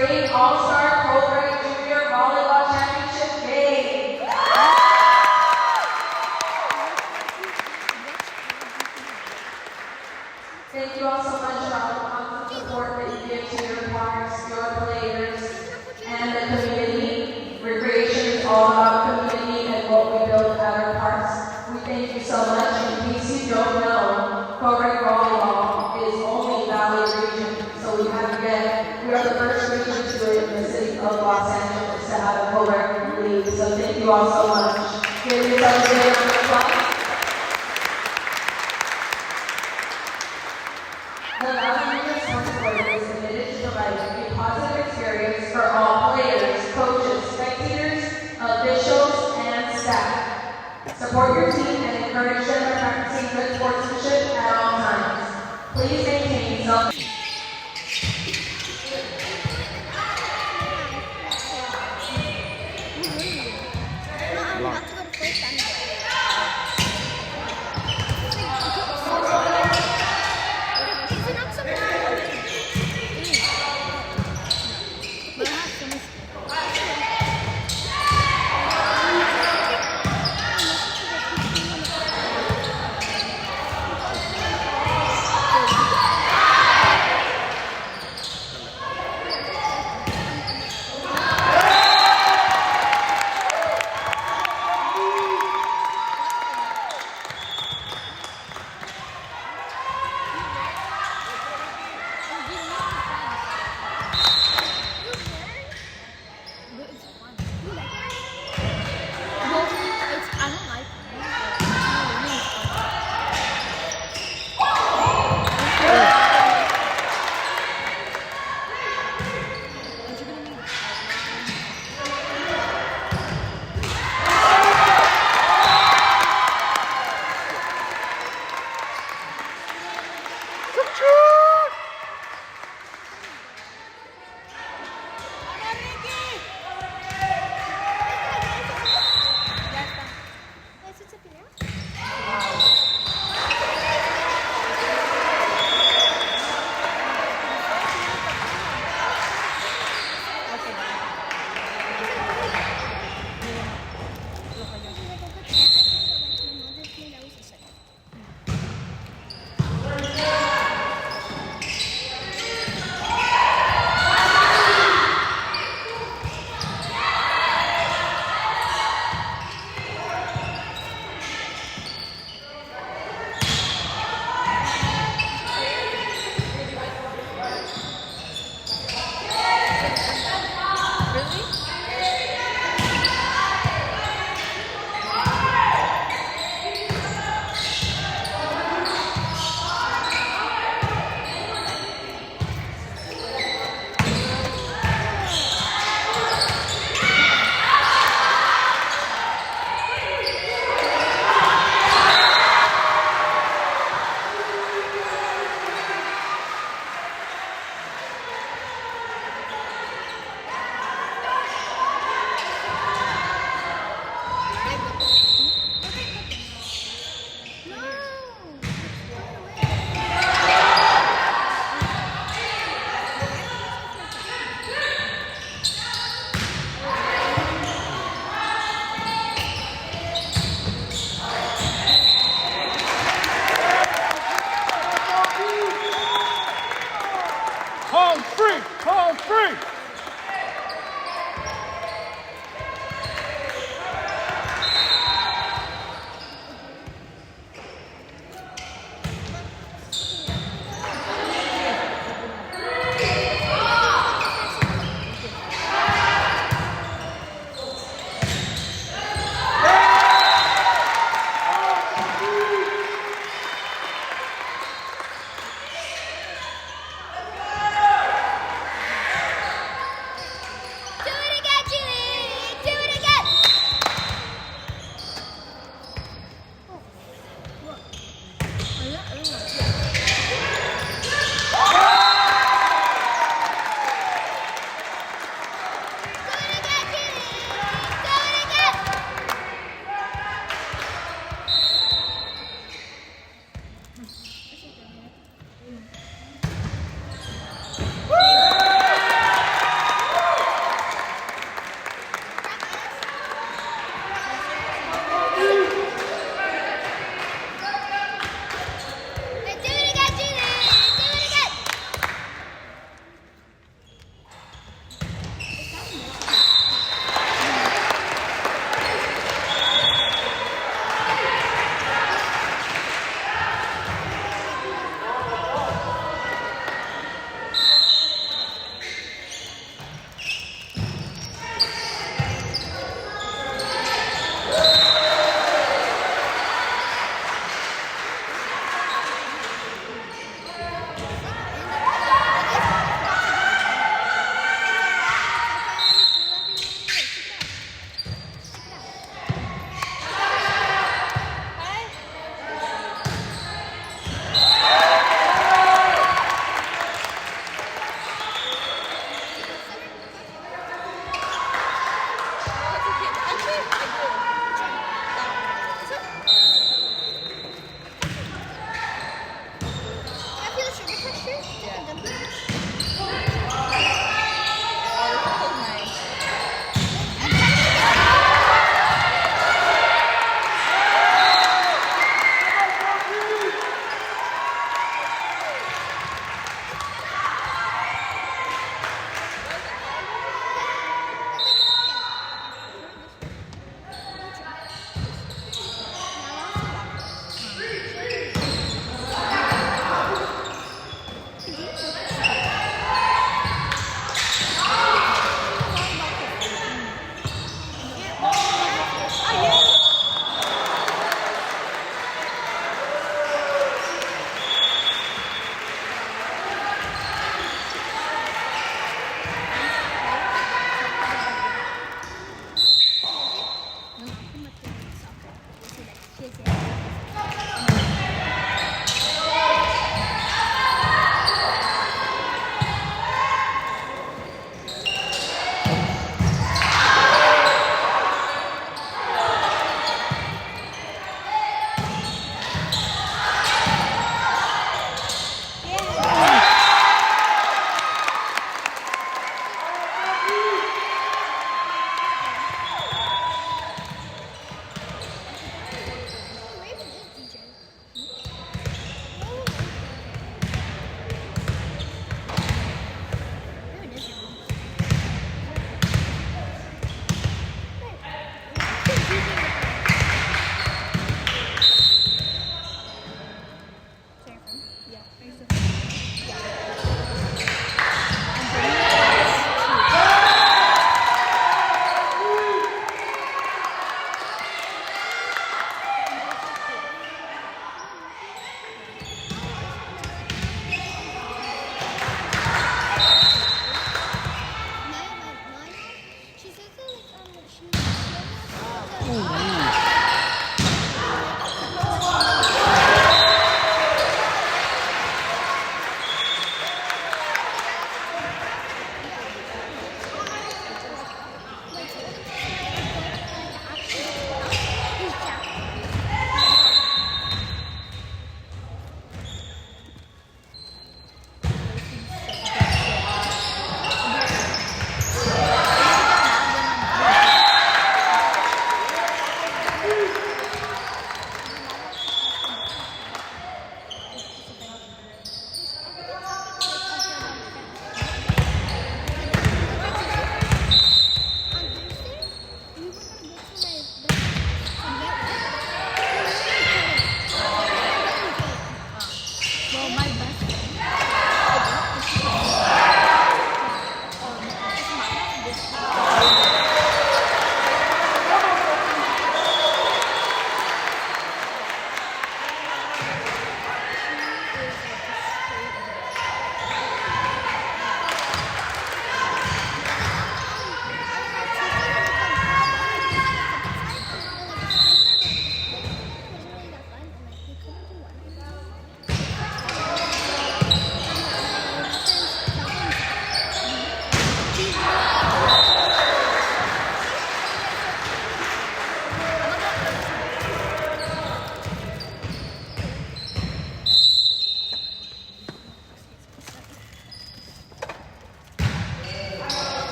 Spring All-Star Cold Junior Volleyball Championship game. Thank you all so much for all the constant support that you give to your parents, your players, and the community. Recreation is all about community and what we build at our parks. We thank you so much. In case you don't know, Cold Volleyball is only Valley region, so we are the first region to do it in the city of Los Angeles to have a Cold League. So thank you all so much. Give yourself a big round of applause. The Valley Region Sports Board is committed to providing a positive experience for all players, coaches, spectators, officials, and staff. Support your team and encourage them by practicing good sportsmanship at all times. Please maintain self.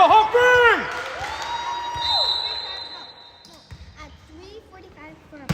go, Hoppy! At 3:45 for a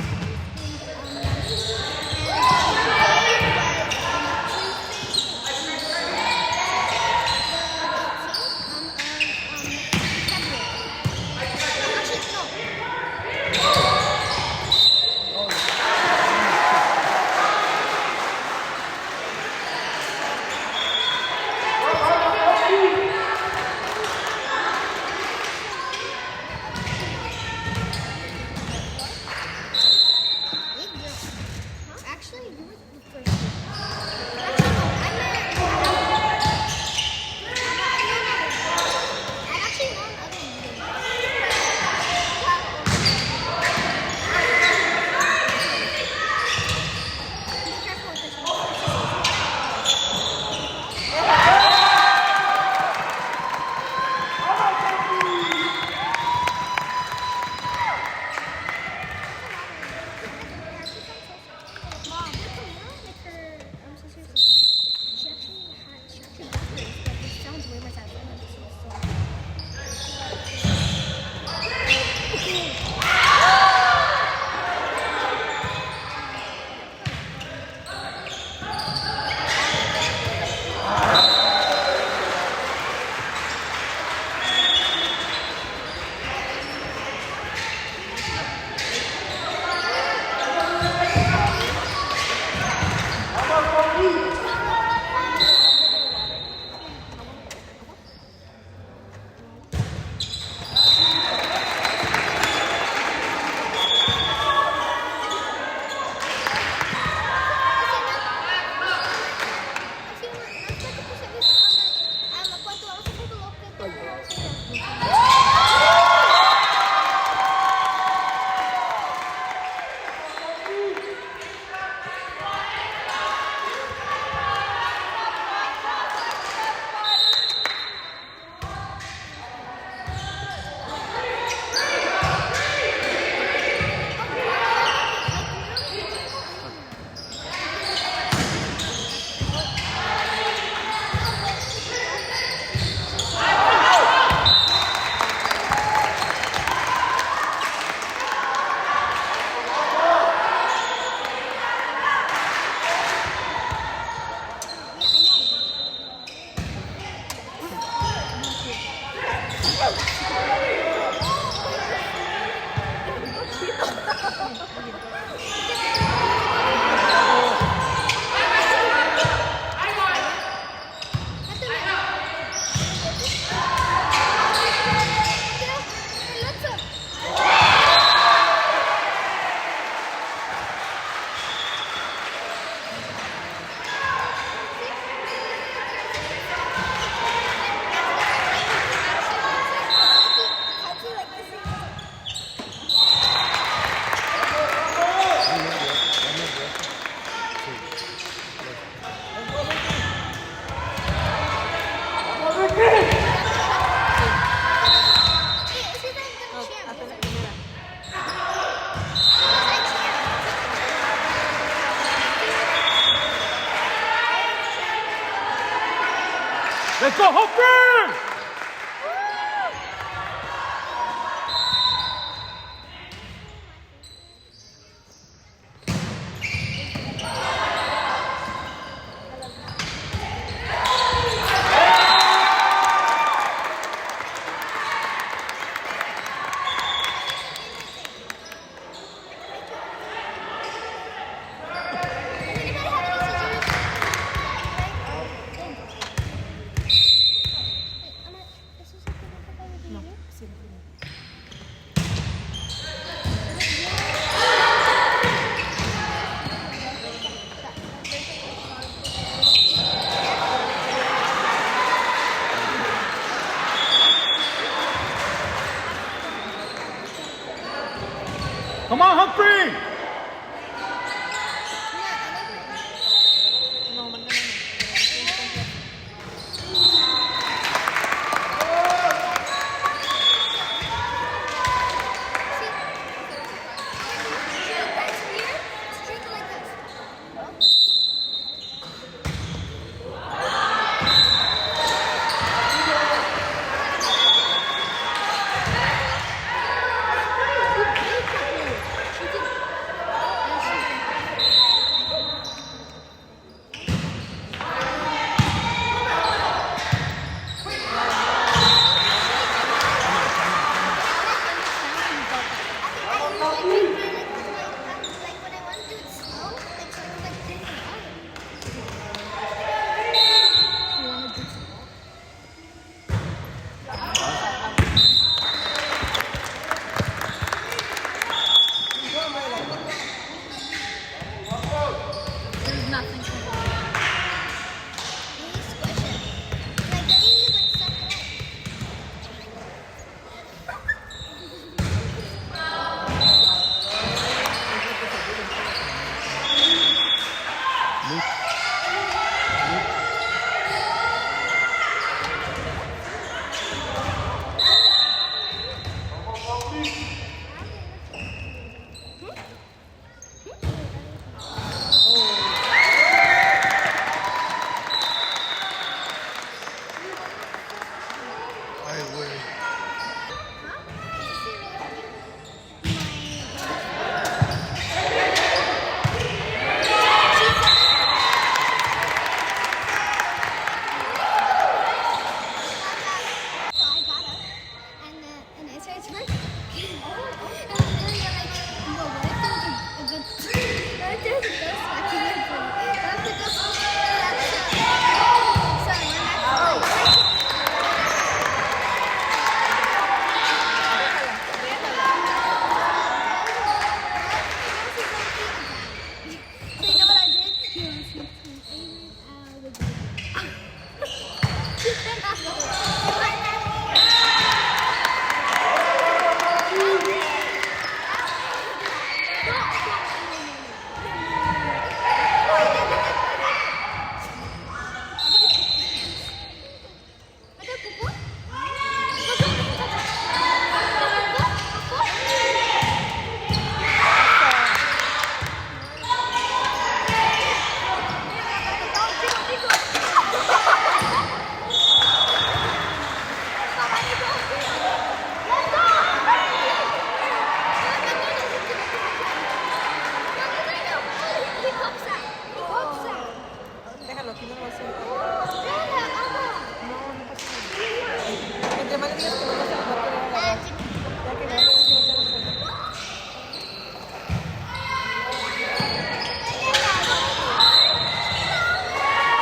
Actually, you were the first. Actually, no, I actually won other meetings. Be careful with this one. Mom, did Camila make her sisters a son? She actually got hers, but it sounds way more sad than this was so. Let's go, Hoppy! I'm know what I did? He asked me to Déjalo, aquí no lo vas a hacer. No, no pasa nada. Entre más le digas que no vas a agarrar. Ya que no,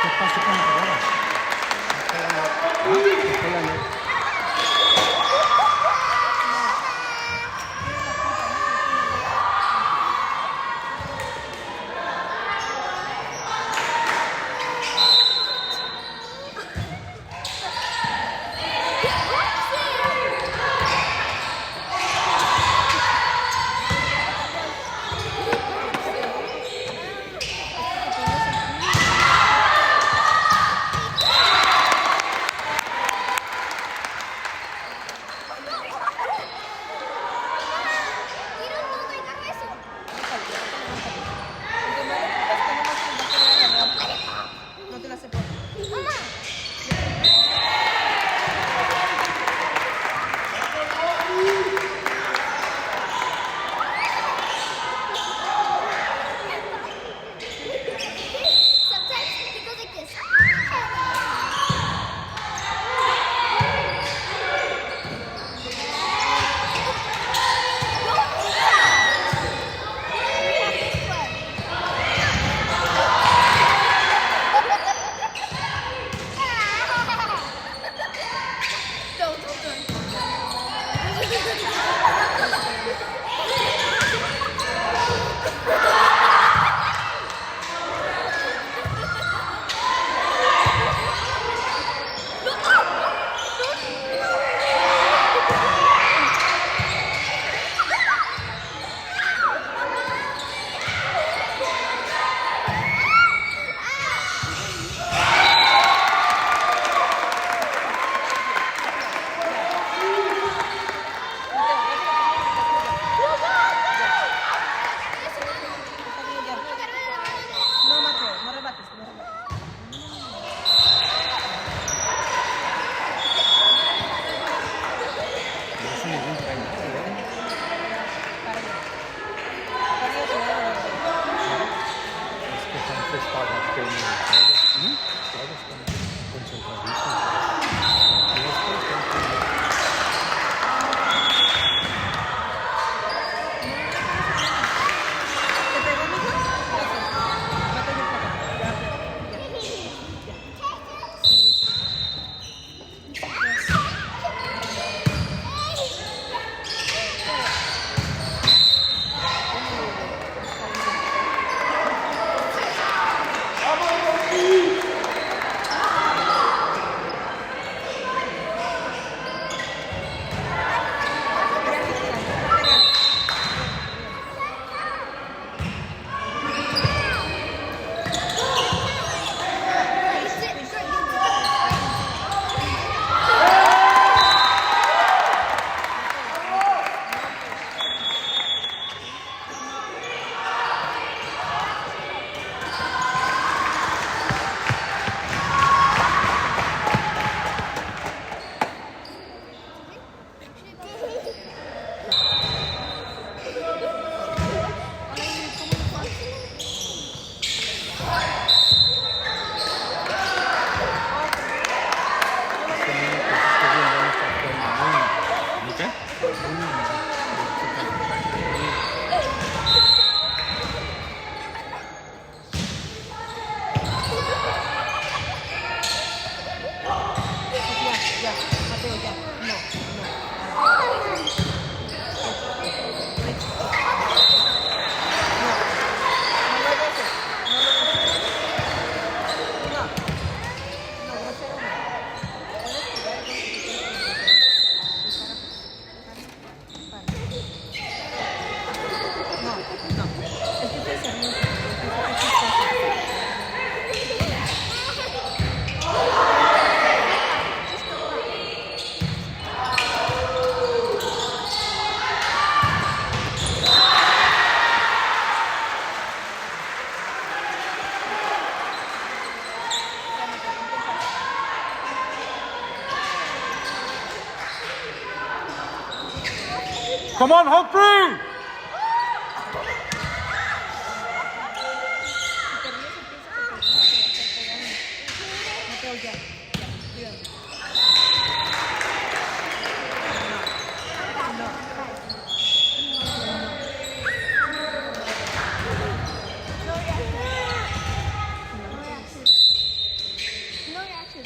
¿Qué pasa con la jugada? no te la acepto. Sometimes he goes like this. No, Mateo, no rebates, no rebates. No es ningún premio. Es que antes estaba todos están concentradísimos. Y después ¿Te pegó, mijo? Gracias. Mateo, ven para acá. Come on, Humphrey! No reaction.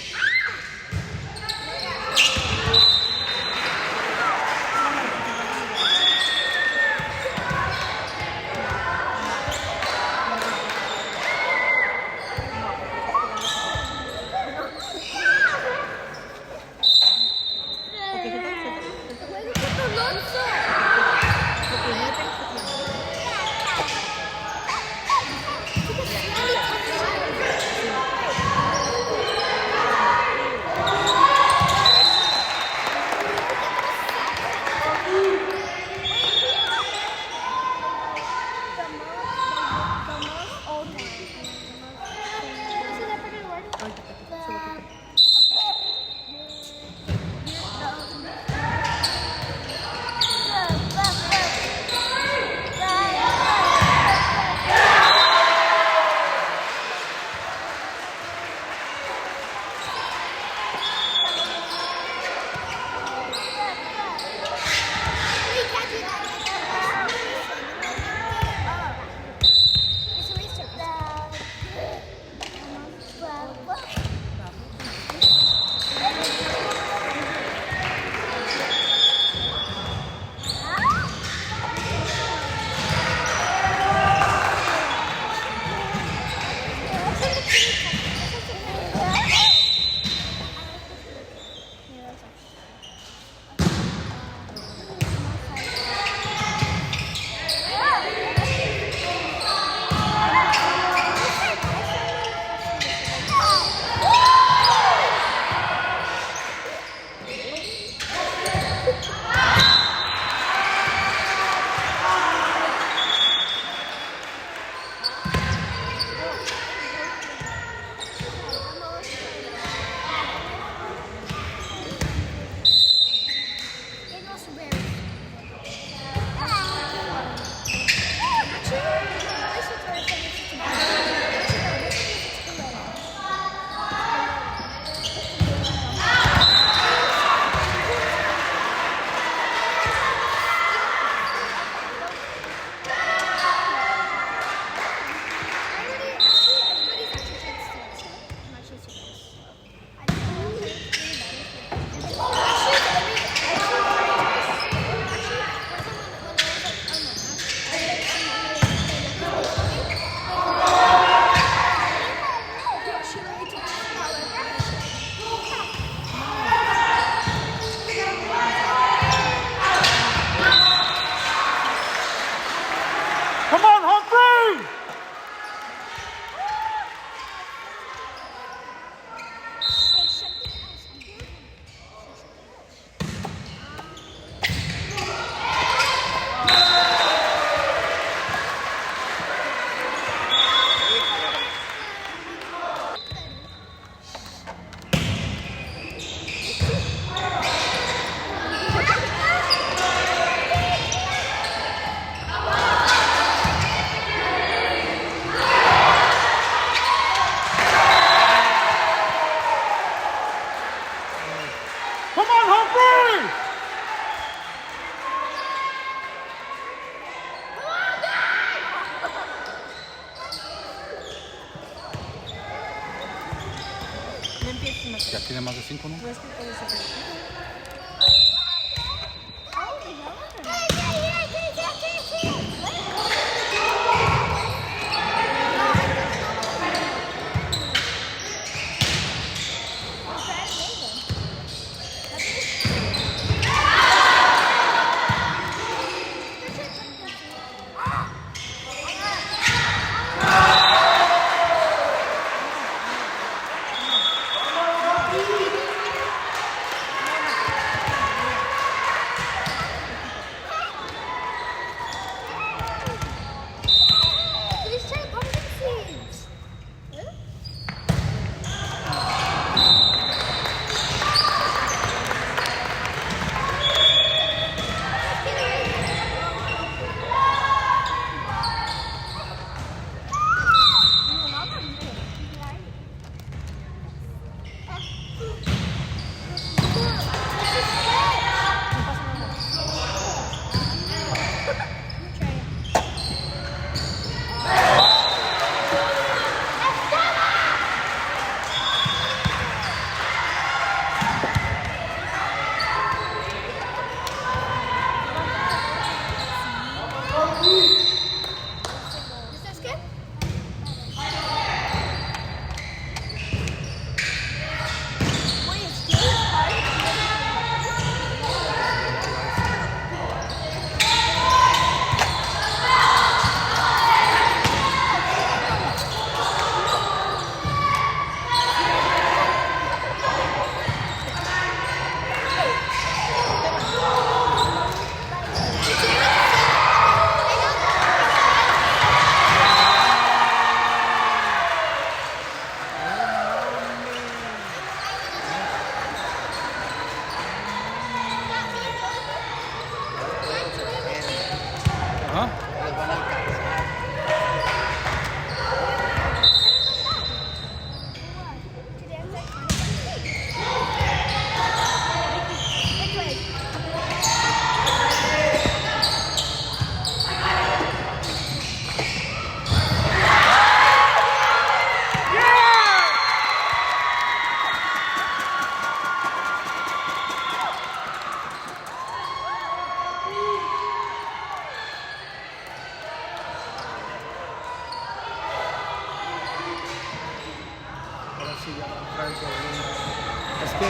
Come on, Humphrey! Come on, Humphrey! Ya tiene más de 5, ¿no? ya trae problemas. Es que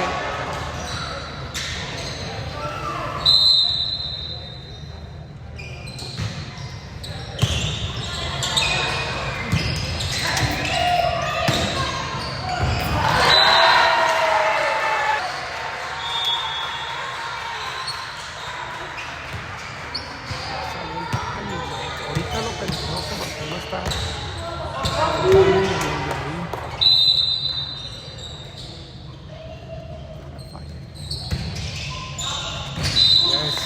ahorita lo peligroso porque no está muy bien de ahí. Yes.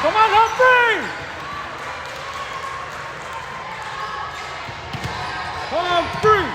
Come on, Humphrey! Humphrey!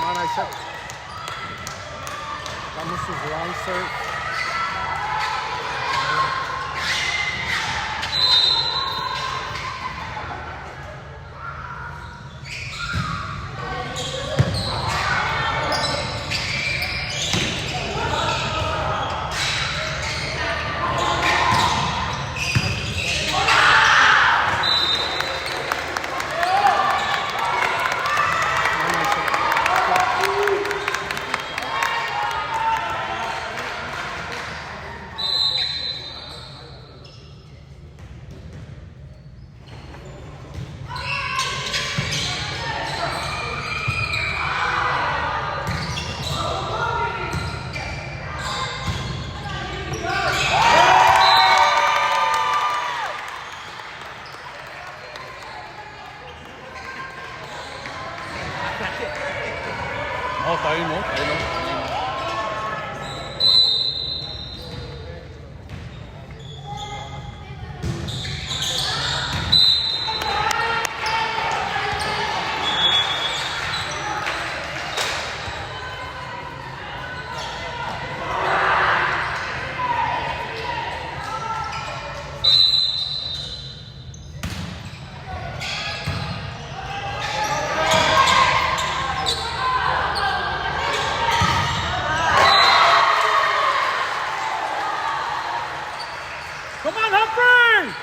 Man, I said, vamos to wrong serve. No, está bien, no, está bien, no. Come on, Humphrey!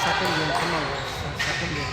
Saquen bien, come on, guys. Saquen bien.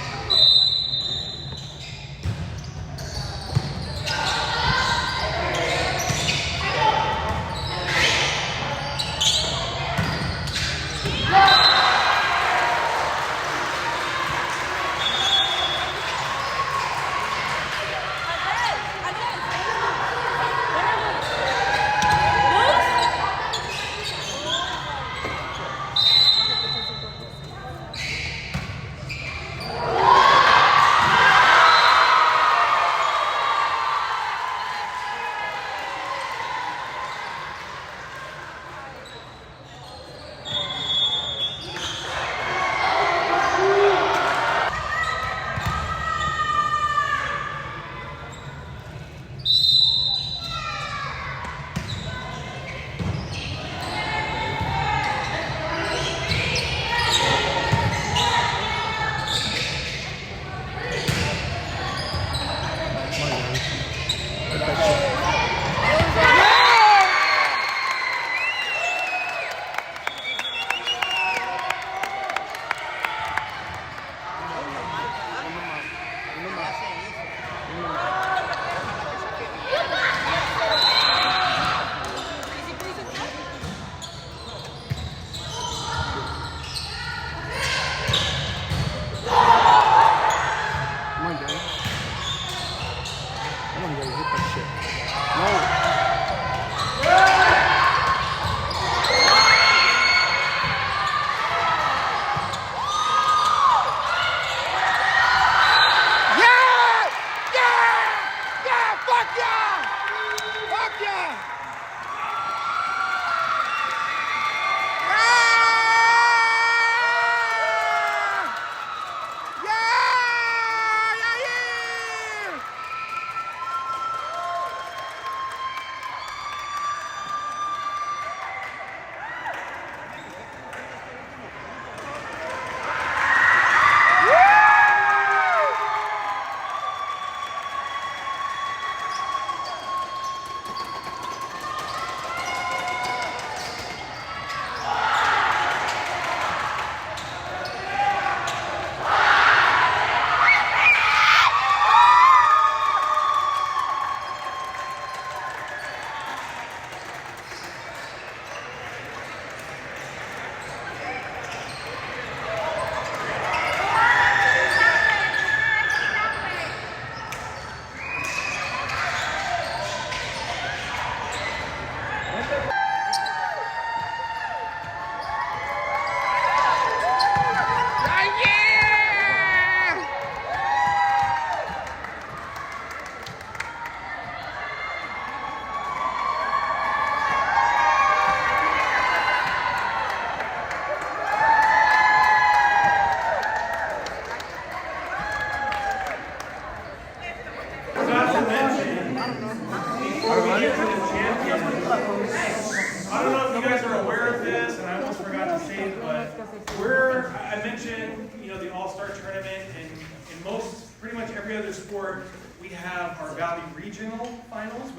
I don't know if you guys are aware of this, and I almost forgot to say it, but I mentioned, the All-Star Tournament, and in pretty much every other sport, we have our Valley Regional Finals,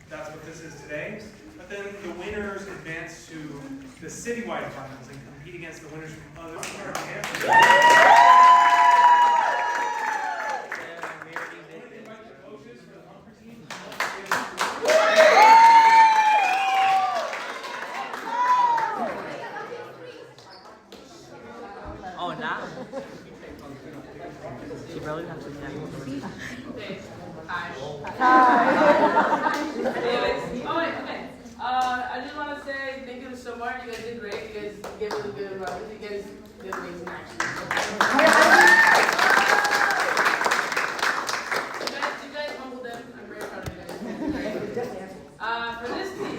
that's what this is today. But then the winners advance to the citywide finals and compete against the winners from other Oh, now? She probably has to check. I just want to say thank you so much. You guys did great. You guys gave us a good run. You guys did amazing, actually. You guys humbled them. I'm very proud of you guys. For this team,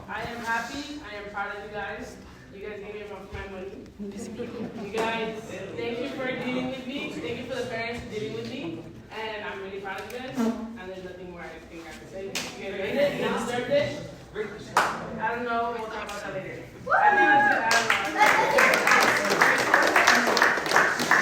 I am happy. I am proud of you guys. You guys gave me my money. You guys, thank you for dealing with me. Thank you for the parents dealing with me. And I'm really proud of you guys. And there's nothing more I think I can say. You guys made it. You deserved it. I don't know. We'll talk about that later. I think that's it. I don't know.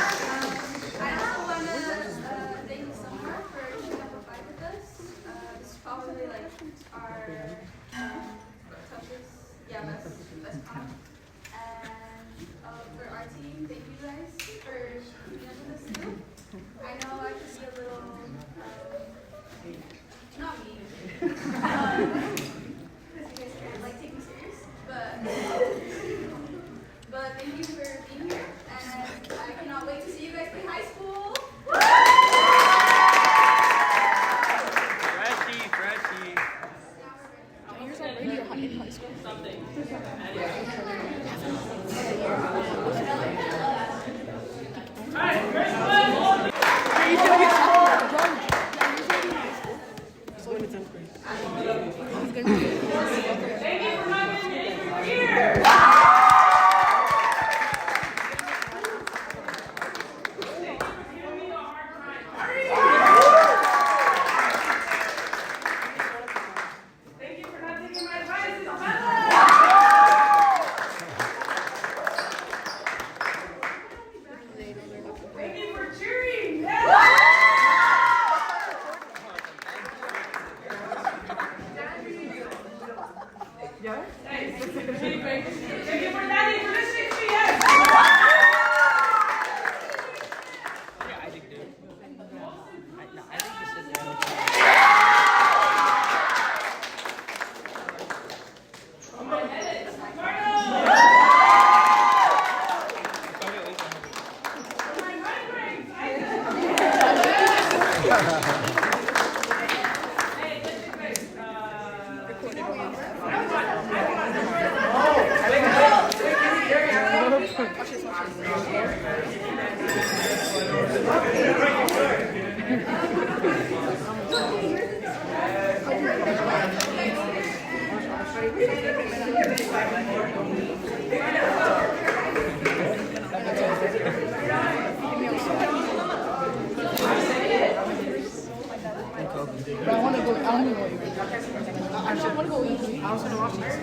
don't even know what you're doing. I just want to go eat. I was going to watch this.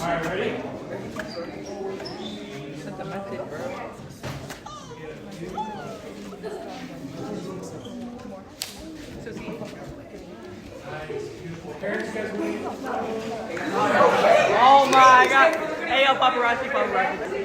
Alright, ready? Set the method, bro. Oh my god. Hey, yo, paparazzi, paparazzi.